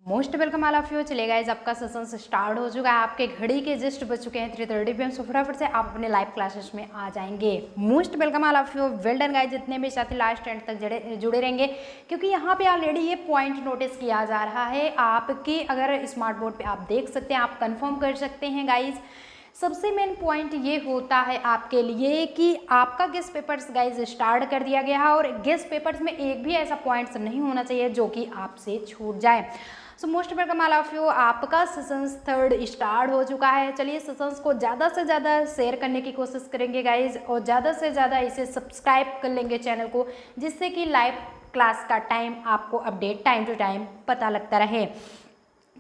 Most welcome all of you. चलिए guys, आपका session start हो चुका है। आपके घड़ी के जस्ट बज चुके हैं 3:30 PM। सो फटाफट से आप अपने लाइव क्लासेस में आ जाएंगे। Most welcome all of you. Well done guys, जितने भी साथी लास्ट एंड तक जुड़े रहेंगे, क्योंकि यहाँ पे ऑलरेडी ये पॉइंट नोटिस किया जा रहा है आपके। अगर स्मार्ट बोर्ड पे आप देख सकते हैं, आप कंफर्म कर सकते हैं गाइज। सबसे मेन पॉइंट ये होता है आपके लिए कि आपका गेस्ट पेपर्स गाइज स्टार्ट कर दिया गया है, और गेस्ट पेपर्स में एक भी ऐसा पॉइंट्स नहीं होना चाहिए जो कि आपसे छूट जाए। So most welcome all of you. आपका सेशंस 3rd स्टार्ट हो चुका है। चलिए सेशंस को ज़्यादा से ज़्यादा शेयर करने की कोशिश करेंगे गाइज, और ज़्यादा से ज़्यादा इसे सब्सक्राइब कर लेंगे चैनल को, जिससे कि लाइव क्लास का टाइम आपको अपडेट टाइम टू टाइम पता लगता रहे।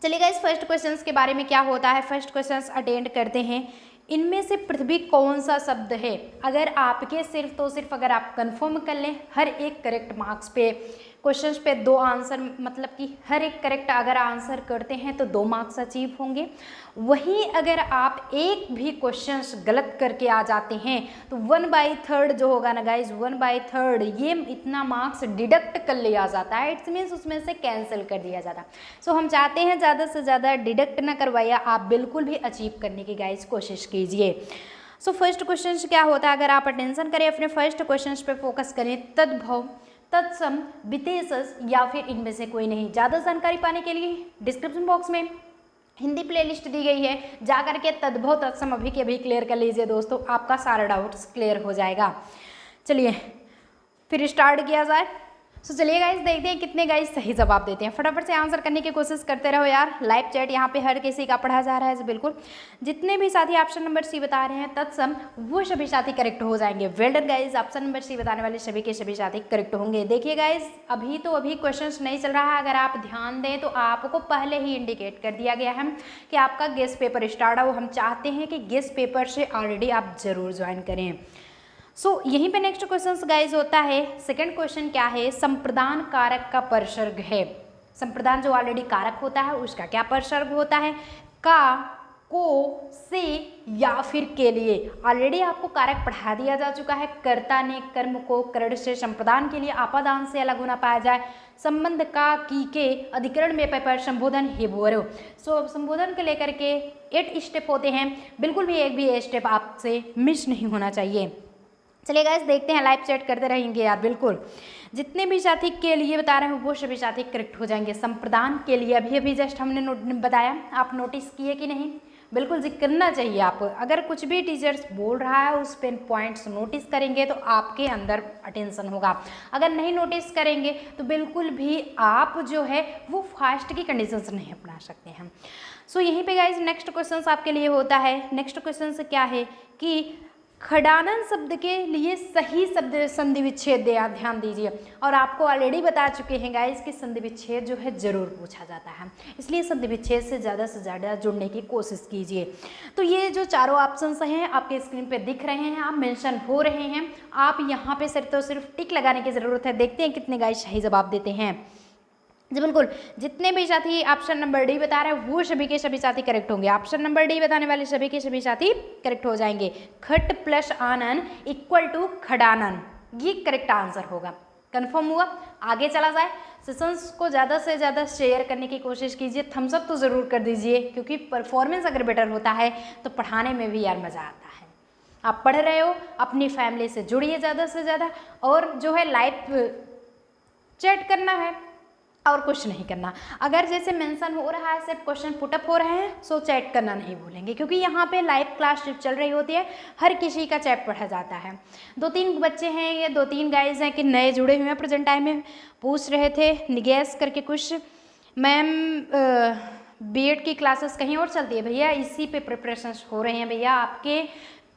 चलिए गाइज, फर्स्ट क्वेश्चंस के बारे में क्या होता है, फर्स्ट क्वेश्चंस अटेंड करते हैं। इनमें से पृथ्वी कौन सा शब्द है? अगर आपके सिर्फ अगर आप कंफर्म कर लें, हर एक करेक्ट मार्क्स पे क्वेश्चंस पे 2 आंसर, मतलब कि हर एक करेक्ट अगर आंसर करते हैं तो 2 मार्क्स अचीव होंगे। वहीं अगर आप एक भी क्वेश्चंस गलत करके आ जाते हैं तो 1/3 जो होगा ना गाइज, 1/3 ये इतना मार्क्स डिडक्ट कर लिया जाता है। इट्स मीन्स उसमें से कैंसिल कर दिया जाता है। सो हम चाहते हैं ज़्यादा से ज़्यादा डिडक्ट ना करवाइए, आप बिल्कुल भी अचीव करने की गाइज कोशिश कीजिए। सो फर्स्ट क्वेश्चन क्या होता है, अगर आप अटेंशन करें, अपने फर्स्ट क्वेश्चन पे फोकस करें। तद्भव, तत्सम, विशेषस या फिर इनमें से कोई नहीं। ज़्यादा जानकारी पाने के लिए डिस्क्रिप्शन बॉक्स में हिंदी प्लेलिस्ट दी गई है, जा करके तद्भव तत्सम अभी के अभी क्लियर कर लीजिए दोस्तों, आपका सारा डाउट्स क्लियर हो जाएगा। चलिए फिर स्टार्ट किया जाए। सो चलिए गाइस, देखते हैं कितने गाइस सही जवाब देते हैं। फटाफट से आंसर करने की कोशिश करते रहो यार। लाइव चैट यहाँ पे हर किसी का पढ़ा जा रहा है बिल्कुल। जितने भी साथी ऑप्शन नंबर सी बता रहे हैं तत्सम, वो सभी साथी करेक्ट हो जाएंगे। Well done guys, option number C बताने वाले सभी के सभी साथी करेक्ट होंगे। देखिए गाइस, अभी क्वेश्चन नहीं चल रहा है, अगर आप ध्यान दें तो आपको पहले ही इंडिकेट कर दिया गया है कि आपका गेस्ट पेपर स्टार्ट हो। हम चाहते हैं कि गेस्ट पेपर से ऑलरेडी आप जरूर ज्वाइन करें। यहीं पे नेक्स्ट क्वेश्चन गाइज होता है। सेकंड क्वेश्चन क्या है, संप्रदान कारक का परसर्ग है। संप्रदान जो ऑलरेडी कारक होता है उसका क्या परसर्ग होता है? का, को, से या फिर के लिए। ऑलरेडी आपको कारक पढ़ा दिया जा चुका है। कर्ता ने कर्म को कर्ण से, संप्रदान के लिए आपादान से अलग होना पाया जाए। संबंध का, की के, अधिकरण में पर, संबोधन हे बोरो। संबोधन को लेकर के 8 स्टेप होते हैं, बिल्कुल भी एक भी स्टेप आपसे मिस नहीं होना चाहिए। चलिए गाइस, देखते हैं, लाइव चैट करते रहेंगे यार बिल्कुल। जितने भी साथी के लिए बता रहे हैं वो सभी साथी करेक्ट हो जाएंगे। संप्रदान के लिए अभी जस्ट हमने बताया, आप नोटिस किए कि नहीं? बिल्कुल जी करना चाहिए। आप अगर कुछ भी टीचर्स बोल रहा है उस पे पॉइंट्स नोटिस करेंगे तो आपके अंदर अटेंशन होगा। अगर नहीं नोटिस करेंगे तो बिल्कुल भी आप जो है वो फास्ट की कंडीशंस नहीं अपना सकते हैं। यहीं पे गाइज नेक्स्ट क्वेश्चन आपके लिए होता है। नेक्स्ट क्वेश्चन क्या है कि खडानन शब्द के लिए सही शब्द संधि विच्छेद ध्यान दीजिए। और आपको ऑलरेडी बता चुके हैं गाइस कि संधि विच्छेद जो है जरूर पूछा जाता है, इसलिए संधि विच्छेद से ज़्यादा जुड़ने की कोशिश कीजिए। तो ये जो चारों ऑप्शंस हैं आपके स्क्रीन पे दिख रहे हैं, आप मेंशन हो रहे हैं, आप यहाँ पे सिर्फ टिक लगाने की ज़रूरत है। देखते हैं कितने गाइस सही जवाब देते हैं। जी बिल्कुल, जितने भी साथी ऑप्शन नंबर डी बता रहे हैं वो सभी के सभी साथी करेक्ट होंगे। ऑप्शन नंबर डी बताने वाले सभी के सभी साथी करेक्ट हो जाएंगे। खट प्लस आनन इक्वल टू खडानन, ये करेक्ट आंसर होगा। कंफर्म हुआ? आगे चला जाए। सेशंस को ज़्यादा से ज़्यादा शेयर करने की कोशिश कीजिए। थम्स अप तो ज़रूर कर दीजिए, क्योंकि परफॉर्मेंस अगर बेटर होता है तो पढ़ाने में भी यार मज़ा आता है। आप पढ़ रहे हो, अपनी फैमिली से जुड़िए ज़्यादा से ज़्यादा, और जो है लाइव चैट करना है और कुछ नहीं करना। अगर जैसे मेंशन हो रहा है, सिर्फ क्वेश्चन पुटअप हो रहे हैं, सो चैट करना नहीं भूलेंगे, क्योंकि यहाँ पे लाइव क्लास जब चल रही होती है हर किसी का चैट पढ़ा जाता है। 2-3 बच्चे हैं, ये 2-3 गाइज हैं कि नए जुड़े हुए हैं प्रेजेंट टाइम में, पूछ रहे थे निगेस करके कुछ, मैम बीएड की क्लासेस कहीं और चलती है भैया, इसी पे प्रिपरेशन हो रहे हैं भैया। आपके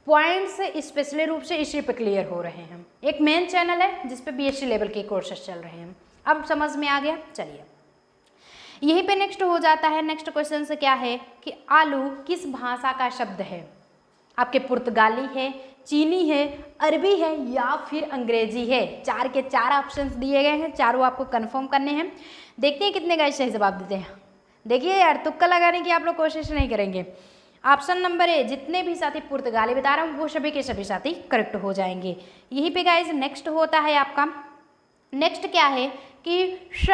पॉइंट्स स्पेशली रूप से इसी पे क्लियर हो रहे हैं। एक मेन चैनल है जिसपे BSc लेवल के कोर्सेज चल रहे हैं। अब समझ में आ गया? चलिए यहीं पे नेक्स्ट हो जाता है। नेक्स्ट क्वेश्चन से क्या है कि आलू किस भाषा का शब्द है? आपके पुर्तगाली है, चीनी है, अरबी है या फिर अंग्रेजी है। 4 के 4 ऑप्शंस दिए गए हैं, चारों आपको कंफर्म करने हैं। देखते हैं कितने गाइस सही जवाब देते हैं। देखिए यार, तुक्का लगाने की आप लोग कोशिश नहीं करेंगे। ऑप्शन नंबर ए, जितने भी साथी पुर्तगाली बता रहा हूँ वो सभी के सभी साथी करेक्ट हो जाएंगे। यहीं पे गाइस नेक्स्ट होता है आपका नेक्स्ट क्या है कि श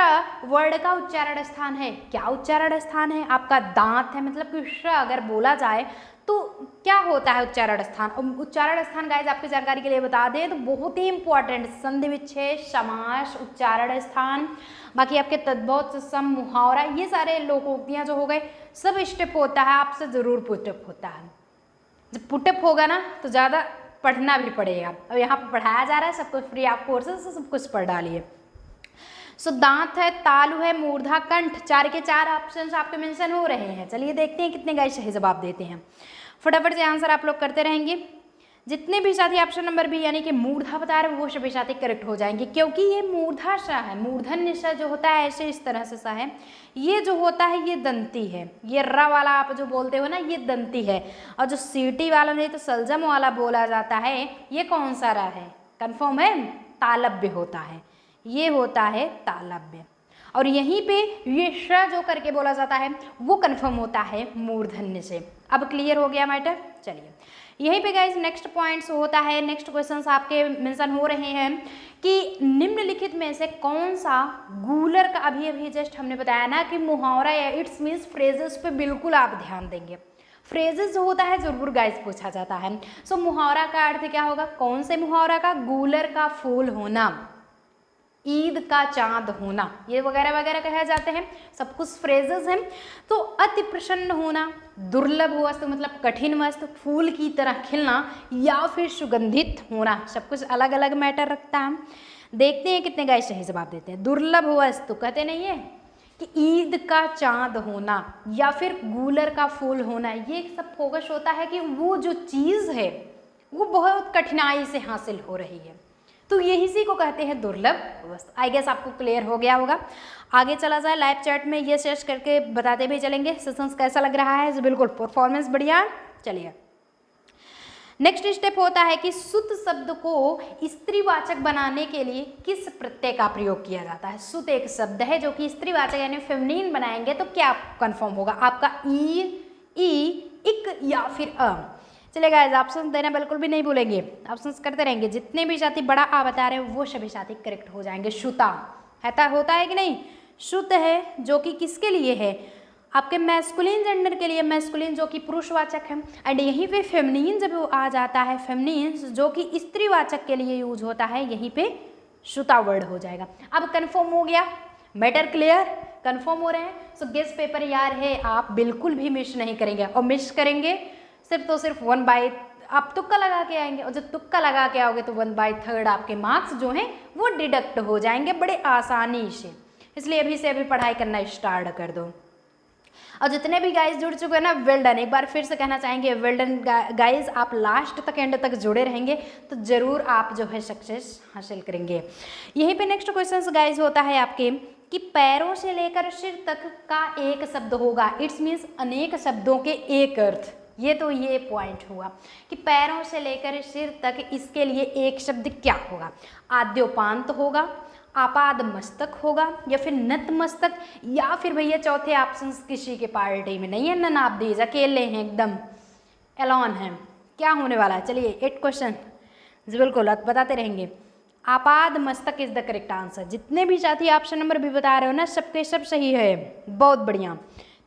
वर्ड का उच्चारण स्थान है। क्या उच्चारण स्थान है? आपका दांत है, मतलब कि श अगर बोला जाए तो क्या होता है उच्चारण स्थान। उच्चारण स्थान गाइस आपकी जानकारी के लिए बता दें तो बहुत ही इंपॉर्टेंट, संधि विच्छेद, समास, उच्चारण स्थान, बाकी आपके तद्भव, तत्सम, मुहावरा, ये सारे लोकोक्तियां जो हो गए सब स्टेप होता है, आपसे जरूर पुटअप होता है। जब पुटअप होगा ना तो ज़्यादा पढ़ना भी पड़ेगा। अब यहाँ पर पढ़ाया जा रहा है, सब कुछ फ्री ऑफ कोर्सेज, सब कुछ पढ़ डालिए। सो दांत है, तालु है, मूर्धा, कंठ, 4 के 4 ऑप्शन आपके मेंशन हो रहे हैं। चलिए देखते हैं कितने गाइस सही जवाब देते हैं। फटाफट से आंसर आप लोग करते रहेंगे। जितने भी साथी ऑप्शन नंबर बी यानी कि मूर्धा बता रहे हैं वो सभी साथी करेक्ट हो जाएंगे, क्योंकि ये मूर्धा सा है। मूर्धन्य सा जो होता है ऐसे इस तरह से सा है, ये जो होता है ये दंती है। ये र वाला आप जो बोलते हो ना ये दंती है, और जो सीटी वाला नहीं तो सलजम वाला बोला जाता है ये कौन सा रा है? कंफर्म है? तालव्य होता है, ये होता है तालव्य। और यहीं पे ये श जो करके बोला जाता है वो कंफर्म होता है मूर्धन्य से। अब क्लियर हो गया मैटर। चलिए यहीं पे गाइस नेक्स्ट पॉइंट्स होता है, नेक्स्ट क्वेश्चंस आपके मेंशन हो रहे हैं कि निम्नलिखित में से कौन सा गूलर का, अभी जस्ट हमने बताया ना कि मुहावरा या इट्स मीन्स फ्रेजेस पे बिल्कुल आप ध्यान देंगे। फ्रेजेस जो होता है जरूर गाइस पूछा जाता है। सो मुहावरा का अर्थ क्या होगा? कौन से मुहावरा का? गूलर का फूल होना, ईद का चांद होना, ये वगैरह वगैरह कहे जाते हैं, सब कुछ फ्रेजेस हैं। तो अति प्रसन्न होना, दुर्लभ वस्तु मतलब कठिन वस्तु, फूल की तरह खिलना, या फिर सुगंधित होना, सब कुछ अलग अलग मैटर रखता है। देखते हैं कितने गाइस सही जवाब देते हैं। दुर्लभ वस्तु कहते नहीं है कि ईद का चांद होना या फिर गूलर का फूल होना, ये सब फोकस होता है कि वो जो चीज़ है वो बहुत कठिनाई से हासिल हो रही है, तो यही सी को कहते हैं दुर्लभ वस्तु। आई गेस आपको क्लियर हो गया होगा। आगे चला जाए, लाइव चैट में ये सर्च करके बताते भी चलेंगे सेशंस कैसा लग रहा है। बिल्कुल परफॉर्मेंस बढ़िया। चलिए नेक्स्ट स्टेप होता है कि सुत शब्द को स्त्रीवाचक बनाने के लिए किस प्रत्यय का प्रयोग किया जाता है। सुत एक शब्द है जो कि स्त्रीवाचक यानी फेमिनिन बनाएंगे तो क्या कंफर्म होगा आपका? ई, इक या फिर अ। चलिए गाइस ऑप्शन देना बिल्कुल भी नहीं भूलेंगे, ऑप्शंस करते रहेंगे। जितने भी साथी बड़ा आ बता रहे हैं वो सभी साथी करेक्ट हो जाएंगे। श्रुता है, होता है कि नहीं? श्रुत है जो कि किसके लिए है? आपके मैस्कुलिन जेंडर के लिए, मैस्कुलिन जो कि पुरुषवाचक है। एंड यहीं पे फेमिनिन जब आ जाता है, फेमिनिन जो कि स्त्रीवाचक के लिए यूज होता है, यहीं पे श्रुता वर्ड हो जाएगा। अब कंफर्म हो गया मैटर, क्लियर? कंफर्म हो रहे हैं। सो गेस पेपर यार है, आप बिल्कुल भी मिस नहीं करेंगे, और मिस करेंगे सिर्फ तो सिर्फ 1/3 आप तुक्का लगा के आएंगे, और जब तुक्का लगा के आओगे तो 1/3 आपके मार्क्स जो हैं वो डिडक्ट हो जाएंगे बड़े आसानी से। इसलिए अभी से अभी पढ़ाई करना स्टार्ट कर दो। और जितने भी गाइस जुड़ चुके हैं ना, वेल डन। एक बार फिर से कहना चाहेंगे वेल डन गाइस, आप लास्ट तक एंड तक जुड़े रहेंगे तो जरूर आप जो है सक्सेस हासिल करेंगे। यहीं पे नेक्स्ट क्वेश्चन गाइस होता है आपके कि पैरों से लेकर सिर तक का एक शब्द होगा। इट्स मीन्स अनेक शब्दों के एक अर्थ। ये तो ये पॉइंट हुआ कि पैरों से लेकर सिर तक इसके लिए एक शब्द क्या होगा? आद्योपांत होगा, आपाद मस्तक होगा, या फिर नत मस्तक, या फिर भैया चौथे ऑप्शन किसी के पार्टी में नहीं है, नन आप दीज, अकेले हैं, एकदम एलॉन हैं। क्या होने वाला है? चलिए 8 क्वेश्चन बिल्कुल बताते रहेंगे। आपाद मस्तक इज द करेक्ट आंसर। जितने भी साथी ऑप्शन नंबर भी बता रहे हो ना, सबके सब सही है, बहुत बढ़िया।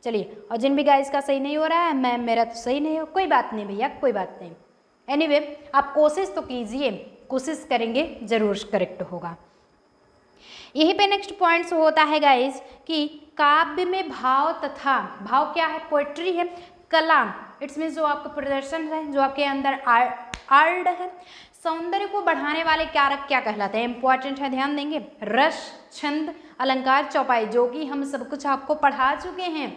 चलिए, और जिन भी गाइस का सही नहीं हो रहा है, मैम मेरा तो सही नहीं हो, कोई बात नहीं भैया, कोई बात नहीं। एनीवे आप कोशिश तो कीजिए, कोशिश करेंगे जरूर करेक्ट होगा। यहीं पे नेक्स्ट पॉइंट्स होता है गाइस कि काव्य में भाव तथा, भाव क्या है? पोएट्री है, कला इट्स मीन्स जो आपका प्रदर्शन है, जो आपके अंदर आर्ट है, सौंदर्य को बढ़ाने वाले कारक क्या कहलाते हैं? इंपॉर्टेंट है, ध्यान देंगे। रस, छंद, अलंकार, चौपाई, जो कि हम सब कुछ आपको पढ़ा चुके हैं।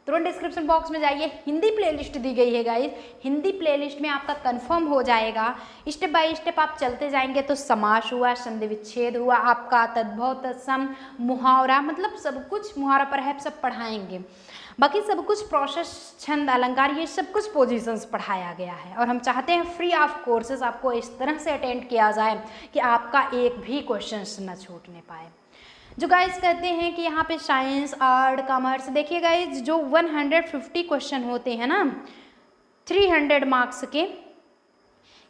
तुरंत डिस्क्रिप्शन बॉक्स में जाइए, हिंदी प्लेलिस्ट दी गई है गाइस, हिंदी प्लेलिस्ट में आपका कंफर्म हो जाएगा। स्टेप बाय स्टेप आप चलते जाएंगे तो समास हुआ, संधि विच्छेद हुआ, आपका तद्भव, तत्सम, मुहावरा, मतलब सब कुछ मुहावरा पर है, सब पढ़ाएंगे। बाकी सब कुछ प्रोसेस, छंद, अलंकार, ये सब कुछ पोजीशंस पढ़ाया गया है। और हम चाहते हैं फ्री ऑफ कोर्सेज आपको इस तरह से अटेंड किया जाए कि आपका एक भी क्वेश्चन न छूटने पाए। जो गाइस कहते हैं कि यहाँ पे साइंस, आर्ट, कॉमर्स, देखिए गाइस जो 150 क्वेश्चन होते हैं ना 300 मार्क्स के,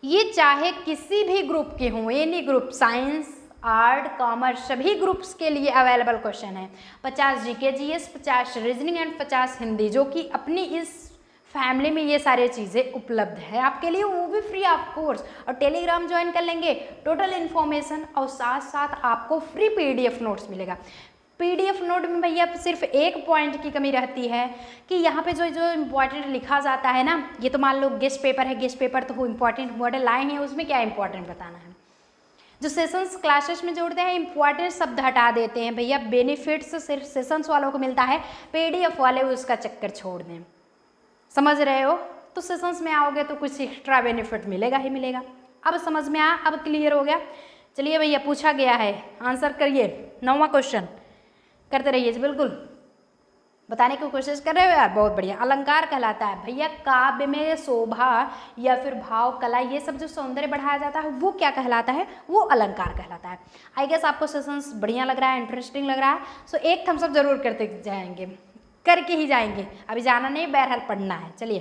ये चाहे किसी भी ग्रुप के हों, any group, science, art, commerce सभी ग्रुप्स के लिए अवेलेबल क्वेश्चन है। 50 GK GS, 50 reasoning and 50 Hindi, जो कि अपनी इस फैमिली में ये सारी चीज़ें उपलब्ध है आपके लिए, वो भी फ्री ऑफ कोर्स। और टेलीग्राम ज्वाइन कर लेंगे, टोटल इन्फॉर्मेशन और साथ साथ आपको फ्री पीडीएफ नोट्स मिलेगा। पीडीएफ नोट में भैया सिर्फ एक पॉइंट की कमी रहती है कि यहाँ पे जो जो इम्पोर्टेंट लिखा जाता है ना, ये तो मान लो गेस्ट पेपर है, गेस्ट पेपर तो वो इम्पोर्टेंट लाए हैं, उसमें क्या इंपॉर्टेंट बताना है। जो सेशंस क्लासेस में जोड़ते हैं इंपॉर्टेंट शब्द हटा देते हैं भैया, बेनिफिट्स सिर्फ सेशंस वालों को मिलता है, पीडीएफ वाले उसका चक्कर छोड़ दें। समझ रहे हो? तो सेशंस में आओगे तो कुछ एक्स्ट्रा बेनिफिट मिलेगा ही मिलेगा। अब समझ में आया, अब क्लियर हो गया। चलिए भैया, पूछा गया है, आंसर करिए। 9वां क्वेश्चन करते रहिए, बिल्कुल बताने की कोशिश कर रहे हो यार, बहुत बढ़िया। अलंकार कहलाता है भैया काव्य में शोभा या फिर भाव, कला, ये सब जो सौंदर्य बढ़ाया जाता है वो क्या कहलाता है? वो अलंकार कहलाता है। आई गेस आपको सेशंस बढ़िया लग रहा है, इंटरेस्टिंग लग रहा है, सो एक थम्स अप जरूर करते जाएंगे, करके ही जाएंगे, अभी जाना नहीं, बहरहाल पढ़ना है। चलिए,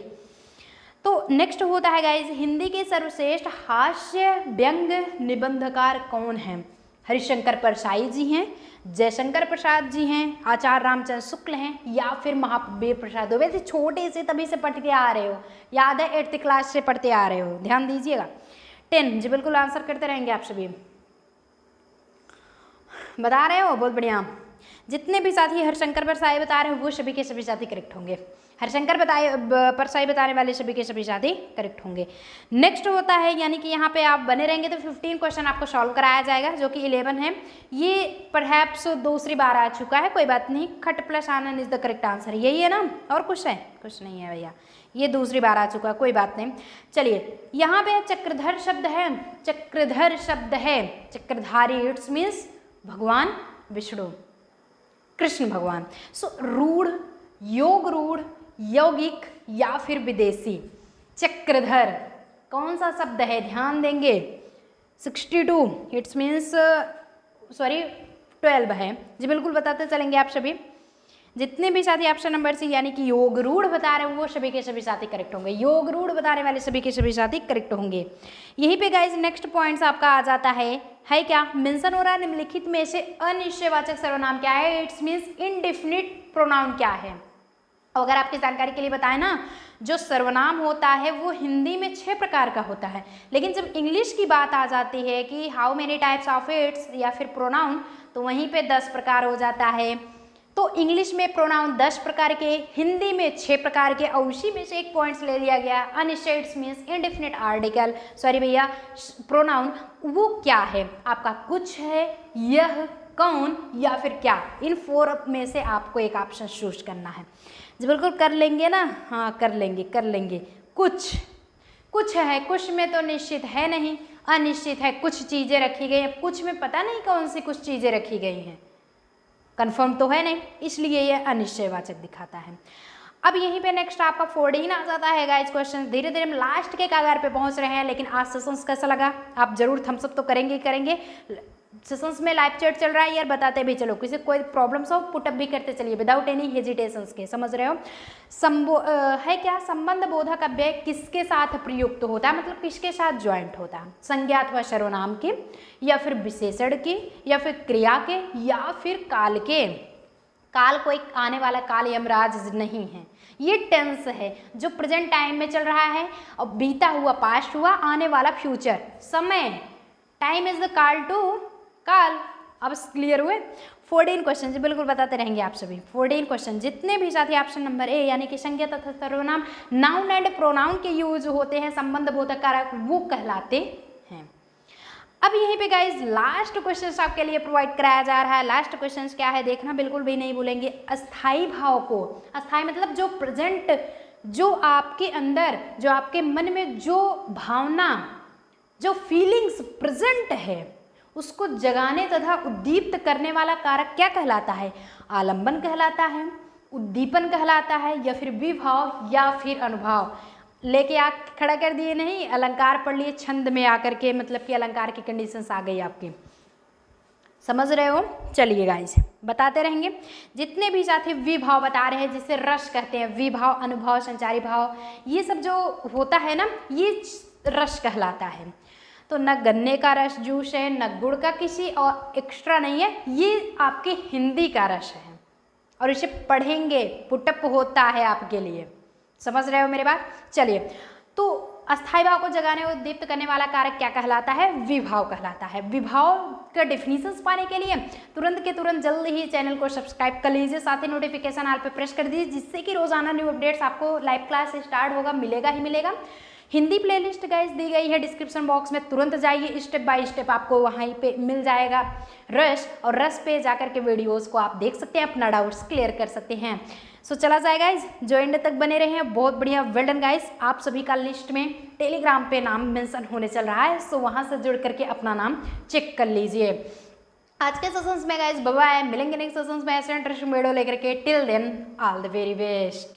तो नेक्स्ट होता है गाइज, हिंदी के सर्वश्रेष्ठ हास्य व्यंग निबंधकार कौन है? हरिशंकर परसाई जी हैं, जयशंकर प्रसाद जी हैं, आचार्य रामचंद्र शुक्ल हैं, या फिर महावीर प्रसाद दुबे। वैसे छोटे से तभी से पढ़ते आ रहे हो, याद है 8th क्लास से पढ़ते आ रहे हो, ध्यान दीजिएगा। 10 जी, बिल्कुल आंसर करते रहेंगे आप सभी, बता रहे हो, बहुत बढ़िया। जितने भी साथी हरिशंकर परसाई बता रहे हो वो सभी के सभी साथी करेक्ट होंगे, हरिशंकर परसाई बताने वाले सभी के सभी साथी करेक्ट होंगे। नेक्स्ट होता है, यानी कि यहाँ पे आप बने रहेंगे तो 15 क्वेश्चन आपको सॉल्व कराया जाएगा, जो कि 11 है। ये परहैप्स दूसरी बार आ चुका है, कोई बात नहीं, खट plus Anand is the correct answer, यही है ना, और कुछ है? कुछ नहीं है भैया, ये दूसरी बार आ चुका है, कोई बात नहीं। चलिए, यहाँ पे चक्रधर शब्द है, चक्रधर शब्द है, चक्रधारी, इट्स मीन्स भगवान विष्णु, कृष्ण भगवान। सो रूढ़, योग रूढ़, यौगिक या फिर विदेशी। चक्रधर कौन सा शब्द है? ध्यान देंगे, 62, इट्स मीन्स 12 है जी, बिल्कुल बताते चलेंगे आप सभी। जितने भी साथी ऑप्शन नंबर सी यानी कि योग रूढ़ बता रहे हो वो सभी के सभी साथी करेक्ट होंगे, योग रूढ़ बताने वाले सभी के सभी साथी करेक्ट होंगे। यहीं पे गाइज नेक्स्ट पॉइंट्स आपका आ जाता है क्या? मेंशन हो रहा है निम्नलिखित में से अनिश्चयवाचक सर्वनाम क्या है? इट्स मीन्स इनडेफिनिट प्रोनाउन क्या है? अगर आपकी जानकारी के लिए बताएं ना, जो सर्वनाम होता है वो हिंदी में 6 प्रकार का होता है, लेकिन जब इंग्लिश की बात आ जाती है कि how many types of its या फिर प्रोनाउन, तो वहीं पे 10 प्रकार हो जाता है। तो इंग्लिश में प्रोनाउन 10 प्रकार के, हिंदी में 6 प्रकार के, और उसी में से एक पॉइंट्स ले लिया गया अनिश्चय, it's means indefinite article, sorry भैया प्रोनाउन, वो क्या है आपका? कुछ है, यह, कौन या फिर क्या? इन 4 में से आपको एक ऑप्शन चूज करना है जी, बिल्कुल कर लेंगे ना? हाँ कर लेंगे। कुछ है, कुछ में तो निश्चित है नहीं, अनिश्चित है, कुछ चीज़ें रखी गई हैं, कुछ में पता नहीं कौन सी कुछ चीज़ें रखी गई हैं, कंफर्म तो है नहीं, इसलिए यह अनिश्चयवाचक दिखाता है। अब यहीं पे नेक्स्ट आपका 14 आ जाता है गाइस क्वेश्चन। धीरे धीरे हम लास्ट के कगार पे पहुंच रहे हैं, लेकिन आज सेशंस कैसा लगा? आप जरूर थम्स अप तो करेंगे। सेशंस में लाइव चैट चल रहा है यार, बताते भी चलो, किसी कोई प्रॉब्लम्स हो पुटअप भी करते चलिए विदाउट एनी हेजिटेशंस के, समझ रहे हो? है क्या? संबंध बोधक अव्यय किसके साथ प्रयुक्त होता है, मतलब किसके साथ ज्वाइंट होता है? संज्ञा अथवा सर्वनाम के, या फिर विशेषण के, या फिर क्रिया के, या फिर काल के। काल कोई आने वाला काल यमराज नहीं है, ये टेंस है जो प्रेजेंट टाइम में चल रहा है, और बीता हुआ पास्ट हुआ, आने वाला फ्यूचर, समय, टाइम इज द काल टू काल। अब क्लियर हुए? 14 क्वेश्चन जी, बिल्कुल बताते रहेंगे आप सभी। 14 क्वेश्चन, जितने भी साथी ऑप्शन नंबर ए यानी कि संज्ञा तथा सर्वनाम नाउन एंड प्रोनाउन के यूज होते हैं, संबंध बोधक कारक, वो कहलाते हैं। अब यहीं पे गाइज लास्ट क्वेश्चन आपके लिए प्रोवाइड कराया जा रहा है। लास्ट क्वेश्चन क्या है देखना, बिल्कुल भी नहीं भूलेंगे। अस्थाई भाव को, अस्थाई मतलब जो प्रेजेंट, जो आपके अंदर, जो आपके मन में जो भावना, जो फीलिंग्स प्रेजेंट है, उसको जगाने तथा उद्दीप्त करने वाला कारक क्या कहलाता है? आलंबन कहलाता है, उद्दीपन कहलाता है, या फिर विभाव या फिर अनुभाव। लेके आ खड़ा कर दिए नहीं, अलंकार पढ़ लिए छंद में आकर के, मतलब कि अलंकार की कंडीशंस आ गई आपकी, समझ रहे हो? चलिए गाइस बताते रहेंगे। जितने भी साथी विभाव बता रहे हैं, जिसे रस कहते हैं, विभाव, अनुभव, संचारी भाव, ये सब जो होता है ना, ये रस कहलाता है। तो न गन्ने का रस जूस है, न गुड़ का किसी और एक्स्ट्रा नहीं है, ये आपके हिंदी का रस है और इसे पढ़ेंगे पुटअप होता है आपके लिए। समझ रहे हो मेरी बात? चलिए, तो अस्थायी भाव को जगाने और दीप्त करने वाला कारक क्या कहलाता है? विभाव कहलाता है। विभाव का डेफिनेशंस पाने के लिए तुरंत के तुरंत जल्द ही चैनल को सब्सक्राइब कर लीजिए, साथ ही नोटिफिकेशन ऑल पे प्रेस कर दीजिए, जिससे कि रोजाना न्यू अपडेट्स आपको लाइव क्लास स्टार्ट होगा मिलेगा ही मिलेगा। हिंदी प्लेलिस्ट गाइस दी गई है डिस्क्रिप्शन बॉक्स में, तुरंत जाइए, स्टेप बाय स्टेप आपको वहीं पे मिल जाएगा रस, और रस पे जाकर के वीडियोस को आप देख सकते हैं, अपना डाउट्स क्लियर कर सकते हैं। सो चला जाए गाइज, जो एंड तक बने रहे हैं बहुत बढ़िया, वेल डन गाइज। आप सभी का लिस्ट में टेलीग्राम पे नाम मेंशन होने चल रहा है, सो वहाँ से जुड़ करके अपना नाम चेक कर लीजिए। आज के सेशंस में गाइज बाय, मिलेंगे नेक्स्ट सेशंस में ऐसे इंटरेस्टिंग वीडियो लेकर के। Till then all the very best.